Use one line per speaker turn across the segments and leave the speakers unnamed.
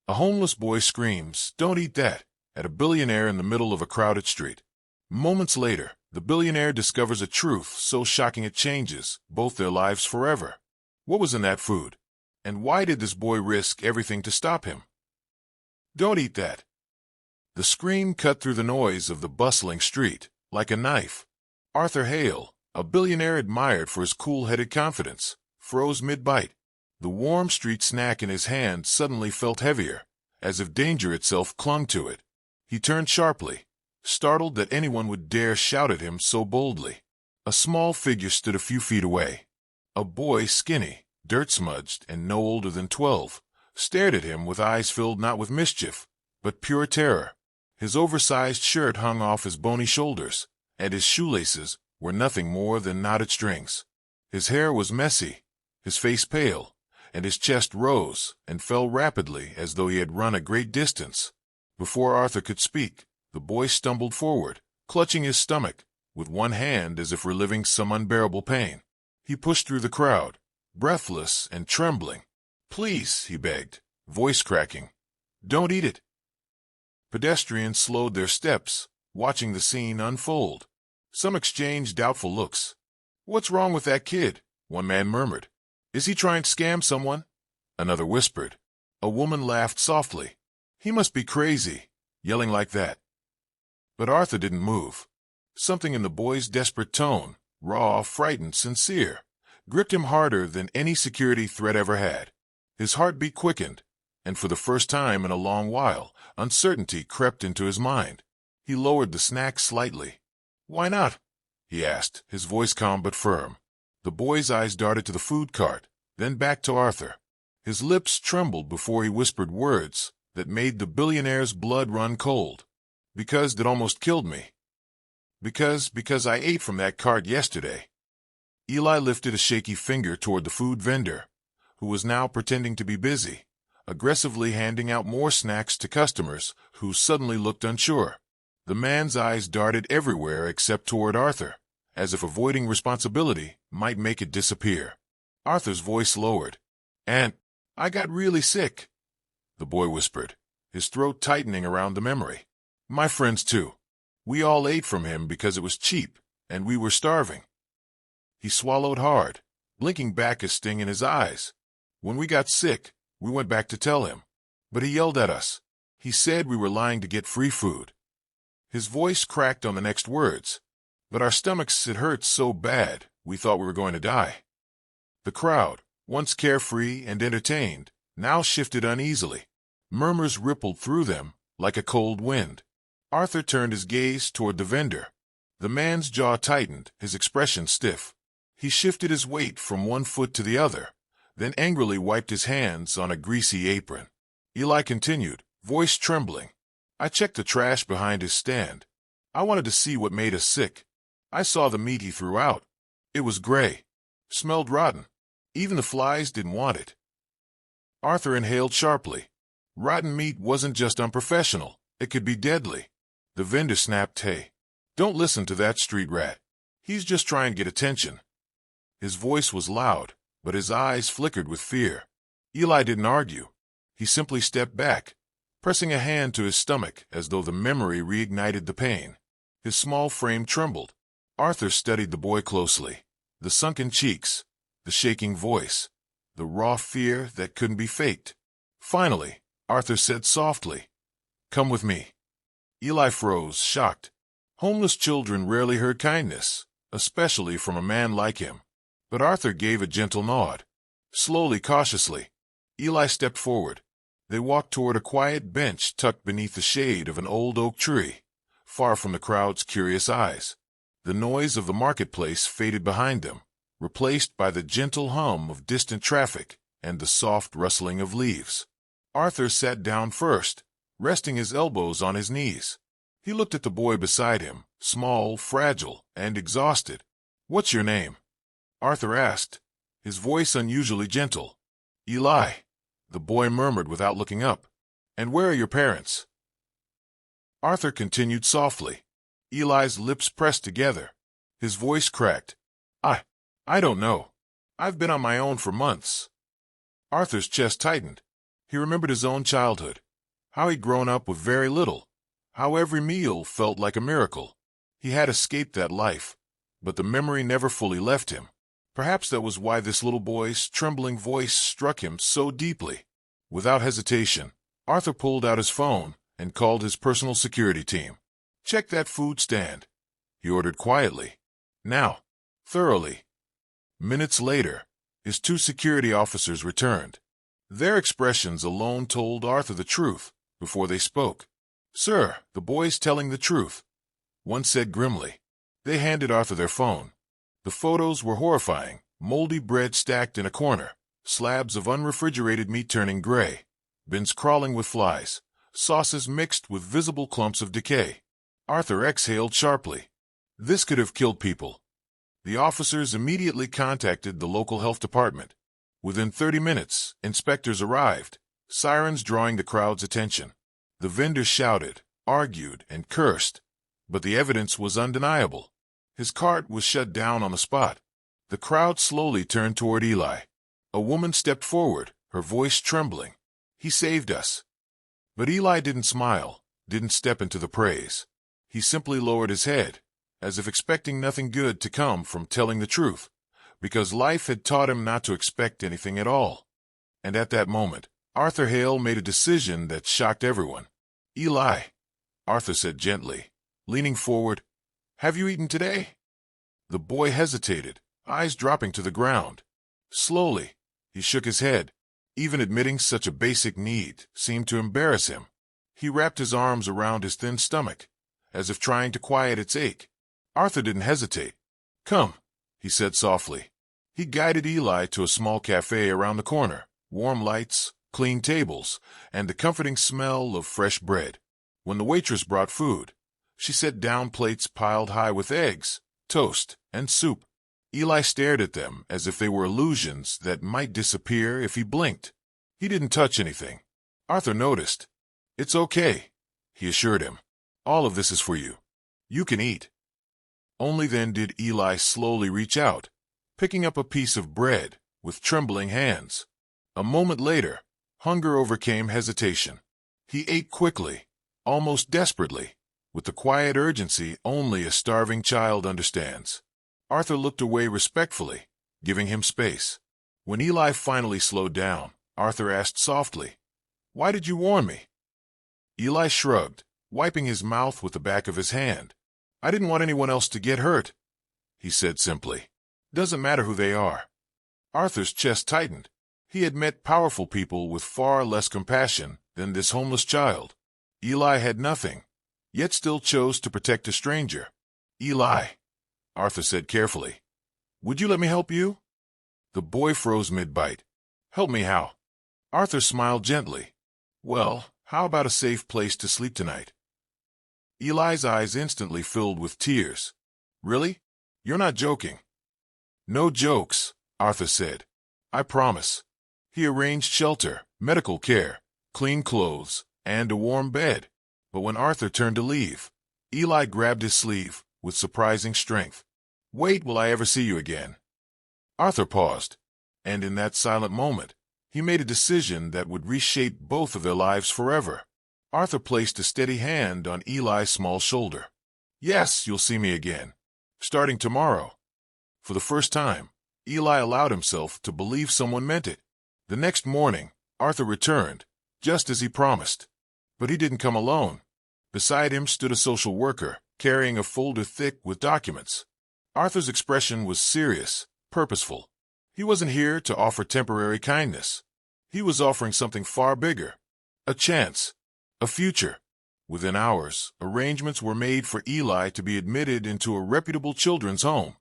A homeless boy screams, "Don't eat that," at a billionaire in the middle of a crowded street. Moments later, the billionaire discovers a truth so shocking it changes both their lives forever. What was in that food? And why did this boy risk everything to stop him? "Don't eat that." The scream cut through the noise of the bustling street, like a knife. Arthur Hale, a billionaire admired for his cool-headed confidence, froze mid-bite. The warm street snack in his hand suddenly felt heavier, as if danger itself clung to it. He turned sharply, startled that anyone would dare shout at him so boldly. A small figure stood a few feet away. A boy, skinny, dirt-smudged, and no older than 12, stared at him with eyes filled not with mischief, but pure terror. His oversized shirt hung off his bony shoulders, and his shoelaces were nothing more than knotted strings. His hair was messy, his face pale, and his chest rose and fell rapidly as though he had run a great distance. Before Arthur could speak, the boy stumbled forward, clutching his stomach, with one hand as if reliving some unbearable pain. He pushed through the crowd, breathless and trembling. "Please," he begged, voice cracking, "don't eat it." Pedestrians slowed their steps, watching the scene unfold. Some exchanged doubtful looks. "What's wrong with that kid?" one man murmured. "Is he trying to scam someone?" Another whispered. A woman laughed softly. "He must be crazy, yelling like that." But Arthur didn't move. Something in the boy's desperate tone, raw, frightened, sincere, gripped him harder than any security threat ever had. His heartbeat quickened, and for the first time in a long while, uncertainty crept into his mind. He lowered the snack slightly. "Why not?" he asked, his voice calm but firm. The boy's eyes darted to the food cart, then back to Arthur. His lips trembled before he whispered words that made the billionaire's blood run cold. "Because it almost killed me. Because I ate from that cart yesterday." Eli lifted a shaky finger toward the food vendor, who was now pretending to be busy, aggressively handing out more snacks to customers who suddenly looked unsure. The man's eyes darted everywhere except toward Arthur, as if avoiding responsibility might make it disappear. Arthur's voice lowered. "And I got really sick," the boy whispered, his throat tightening around the memory. "My friends, too. We all ate from him because it was cheap, and we were starving." He swallowed hard, blinking back a sting in his eyes. "When we got sick, we went back to tell him. But he yelled at us. He said we were lying to get free food." His voice cracked on the next words. "But our stomachs had hurt so bad, we thought we were going to die." The crowd, once carefree and entertained, now shifted uneasily. Murmurs rippled through them like a cold wind. Arthur turned his gaze toward the vendor. The man's jaw tightened, his expression stiff. He shifted his weight from one foot to the other, then angrily wiped his hands on a greasy apron. Eli continued, voice trembling. "I checked the trash behind his stand. I wanted to see what made us sick. I saw the meat he threw out. It was gray. Smelled rotten. Even the flies didn't want it." Arthur inhaled sharply. Rotten meat wasn't just unprofessional. It could be deadly. The vendor snapped, "Hey, don't listen to that street rat. He's just trying to get attention." His voice was loud, but his eyes flickered with fear. Eli didn't argue. He simply stepped back, pressing a hand to his stomach as though the memory reignited the pain. His small frame trembled. Arthur studied the boy closely. The sunken cheeks, the shaking voice, the raw fear that couldn't be faked. Finally, Arthur said softly, "Come with me." Eli froze, shocked. Homeless children rarely heard kindness, especially from a man like him. But Arthur gave a gentle nod. Slowly, cautiously, Eli stepped forward. They walked toward a quiet bench tucked beneath the shade of an old oak tree, far from the crowd's curious eyes. The noise of the marketplace faded behind them, replaced by the gentle hum of distant traffic and the soft rustling of leaves. Arthur sat down first, resting his elbows on his knees. He looked at the boy beside him, small, fragile, and exhausted. "What's your name?" Arthur asked, his voice unusually gentle. "Eli," the boy murmured without looking up. "And where are your parents?" Arthur continued softly. Eli's lips pressed together. His voice cracked. I don't know. I've been on my own for months." Arthur's chest tightened. He remembered his own childhood, how he'd grown up with very little, how every meal felt like a miracle. He had escaped that life, but the memory never fully left him. Perhaps that was why this little boy's trembling voice struck him so deeply. Without hesitation, Arthur pulled out his phone and called his personal security team. "Check that food stand," he ordered quietly. "Now, thoroughly." Minutes later, his two security officers returned. Their expressions alone told Arthur the truth before they spoke. "Sir, the boy's telling the truth," one said grimly. They handed Arthur their phone. The photos were horrifying: moldy bread stacked in a corner, slabs of unrefrigerated meat turning gray, bins crawling with flies, sauces mixed with visible clumps of decay. Arthur exhaled sharply. This could have killed people. The officers immediately contacted the local health department. Within 30 minutes, inspectors arrived, sirens drawing the crowd's attention. The vendors shouted, argued, and cursed, but the evidence was undeniable. His cart was shut down on the spot. The crowd slowly turned toward Eli. A woman stepped forward, her voice trembling. "He saved us." But Eli didn't smile, didn't step into the praise. He simply lowered his head, as if expecting nothing good to come from telling the truth, because life had taught him not to expect anything at all. And at that moment, Arthur Hale made a decision that shocked everyone. "Eli," Arthur said gently, leaning forward, "have you eaten today?" The boy hesitated, eyes dropping to the ground. Slowly, he shook his head. Even admitting such a basic need seemed to embarrass him. He wrapped his arms around his thin stomach, as if trying to quiet its ache. Arthur didn't hesitate. "Come," he said softly. He guided Eli to a small cafe around the corner, warm lights, clean tables, and the comforting smell of fresh bread. When the waitress brought food, she set down plates piled high with eggs, toast, and soup. Eli stared at them as if they were illusions that might disappear if he blinked. He didn't touch anything. Arthur noticed. "It's okay," he assured him. "All of this is for you. You can eat." Only then did Eli slowly reach out, picking up a piece of bread with trembling hands. A moment later, hunger overcame hesitation. He ate quickly, almost desperately, with the quiet urgency only a starving child understands. Arthur looked away respectfully, giving him space. When Eli finally slowed down, Arthur asked softly, "Why did you warn me?" Eli shrugged, wiping his mouth with the back of his hand. "I didn't want anyone else to get hurt," he said simply. "Doesn't matter who they are." Arthur's chest tightened. He had met powerful people with far less compassion than this homeless child. Eli had nothing, yet still chose to protect a stranger. "Eli," Arthur said carefully, "would you let me help you?" The boy froze mid-bite. "Help me how?" Arthur smiled gently. "Well, how about a safe place to sleep tonight?" Eli's eyes instantly filled with tears. "Really? You're not joking?" "No jokes," Arthur said. "I promise." He arranged shelter, medical care, clean clothes, and a warm bed. But when Arthur turned to leave, Eli grabbed his sleeve with surprising strength. "Wait, will I ever see you again?" Arthur paused, and in that silent moment, he made a decision that would reshape both of their lives forever. Arthur placed a steady hand on Eli's small shoulder. "Yes, you'll see me again. Starting tomorrow." For the first time, Eli allowed himself to believe someone meant it. The next morning, Arthur returned, just as he promised. But he didn't come alone. Beside him stood a social worker, carrying a folder thick with documents. Arthur's expression was serious, purposeful. He wasn't here to offer temporary kindness. He was offering something far bigger. A chance. A future. Within hours, arrangements were made for Eli to be admitted into a reputable children's home.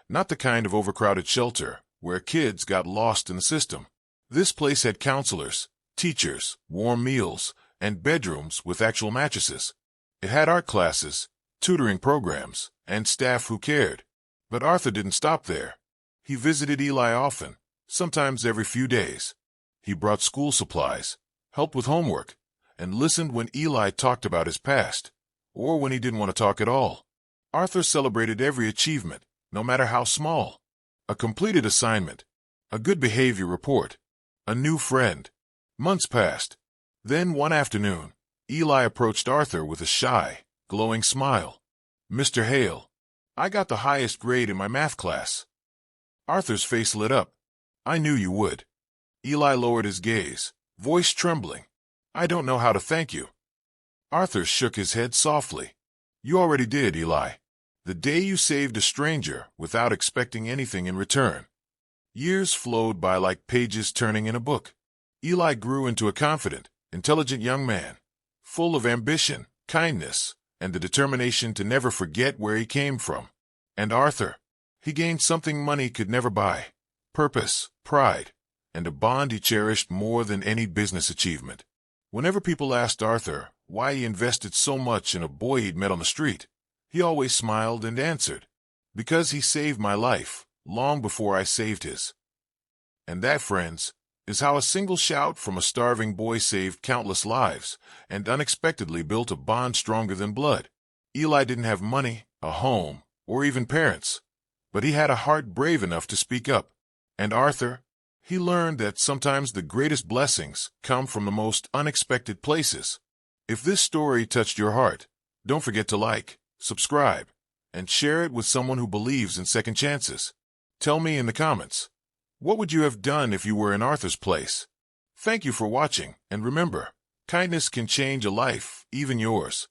Not the kind of overcrowded shelter where kids got lost in the system. This place had counselors, teachers, warm meals, and bedrooms with actual mattresses. It had art classes, tutoring programs, and staff who cared. But Arthur didn't stop there. He visited Eli often, sometimes every few days. He brought school supplies, helped with homework, and listened when Eli talked about his past, or when he didn't want to talk at all. Arthur celebrated every achievement, no matter how small. A completed assignment, a good behavior report, a new friend. Months passed. Then one afternoon, Eli approached Arthur with a shy, glowing smile. "Mr. Hale, I got the highest grade in my math class." Arthur's face lit up. "I knew you would." Eli lowered his gaze, voice trembling. "I don't know how to thank you." Arthur shook his head softly. "You already did, Eli. The day you saved a stranger without expecting anything in return." Years flowed by like pages turning in a book. Eli grew into a confident, intelligent young man, full of ambition, kindness, and the determination to never forget where he came from. And Arthur, he gained something money could never buy: purpose, pride, and a bond he cherished more than any business achievement. Whenever people asked Arthur why he invested so much in a boy he'd met on the street, he always smiled and answered, "Because he saved my life long before I saved his." And that, friends, is how a single shout from a starving boy saved countless lives and unexpectedly built a bond stronger than blood. Eli didn't have money, a home, or even parents, but he had a heart brave enough to speak up. And Arthur, he learned that sometimes the greatest blessings come from the most unexpected places. If this story touched your heart, don't forget to like, subscribe, and share it with someone who believes in second chances. Tell me in the comments, what would you have done if you were in Arthur's place? Thank you for watching, and remember, kindness can change a life, even yours.